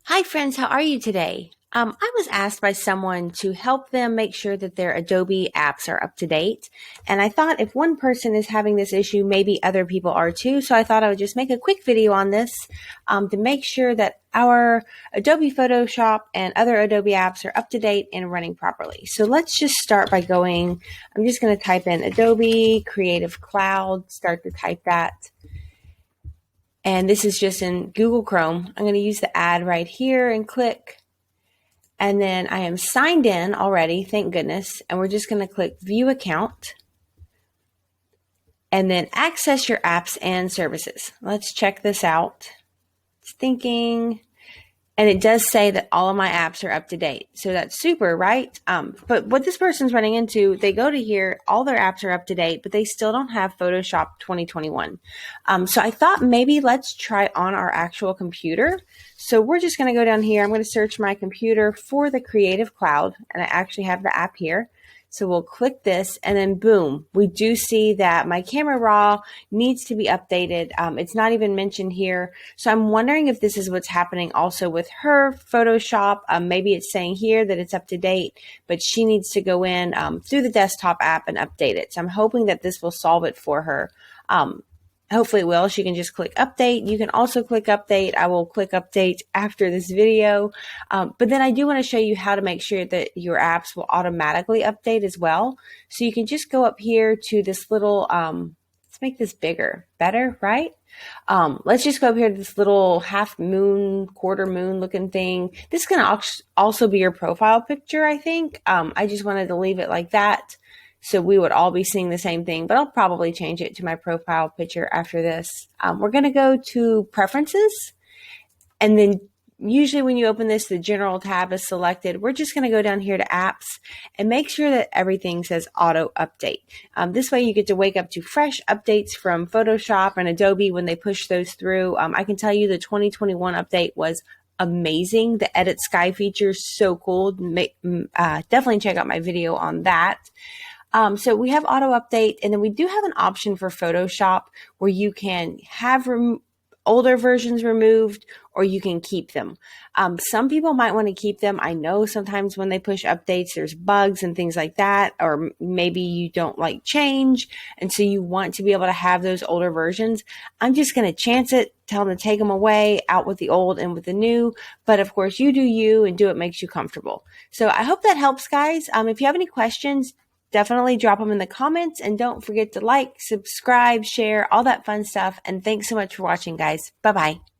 Hi friends, how are you today? I was asked by someone to help them make sure that their Adobe apps are up to date. And I thought if one person is having this issue, maybe other people are too. So I thought I would just make a quick video on this to make sure that our Adobe Photoshop and other Adobe apps are up to date and running properly. So let's just start by I'm just going to type in Adobe Creative Cloud, start to type that. And this is just in Google Chrome. I'm going to use the ad right here and click. And then I am signed in already, thank goodness. And we're just going to click View Account. And then access your apps and services. Let's check this out. It's thinking. And it does say that all of my apps are up to date. So that's super, right? But what this person's running into, they go to here, all their apps are up to date, but they still don't have Photoshop 2021. So I thought maybe let's try on our actual computer. So we're just going to go down here. I'm going to search my computer for the Creative Cloud, and I actually have the app here. So we'll click this and then boom, we do see that my camera raw needs to be updated. It's not even mentioned here. So I'm wondering if this is what's happening also with her Photoshop. Maybe it's saying here that it's up to date, but she needs to go in through the desktop app and update it. So I'm hoping that this will solve it for her. Hopefully it will. She can just click update. You can also click update. I will click update after this video. But then I do want to show you how to make sure that your apps will automatically update as well. So you can just go up here to this little, let's make this bigger, better, right? Let's just go up here to this little half moon, quarter moon looking thing. This can also be your profile picture, I think. I just wanted to leave it like that, so we would all be seeing the same thing, but I'll probably change it to my profile picture after this. We're going to go to Preferences, and then usually when you open this, the General tab is selected. We're just going to go down here to Apps and make sure that everything says Auto Update. This way you get to wake up to fresh updates from Photoshop and Adobe when they push those through. I can tell you the 2021 update was amazing. The Edit Sky feature is so cool. Definitely check out my video on that. So we have auto update, and then we do have an option for Photoshop where you can have older versions removed, or you can keep them. Some people might want to keep them. I know sometimes when they push updates, there's bugs and things like that, or maybe you don't like change, and so you want to be able to have those older versions. I'm just going to chance it, tell them to take them away, out with the old and with the new. But of course, you do you and do what makes you comfortable. So I hope that helps, guys. If you have any questions, definitely drop them in the comments, and don't forget to like, subscribe, share, all that fun stuff. And thanks so much for watching, guys. Bye-bye.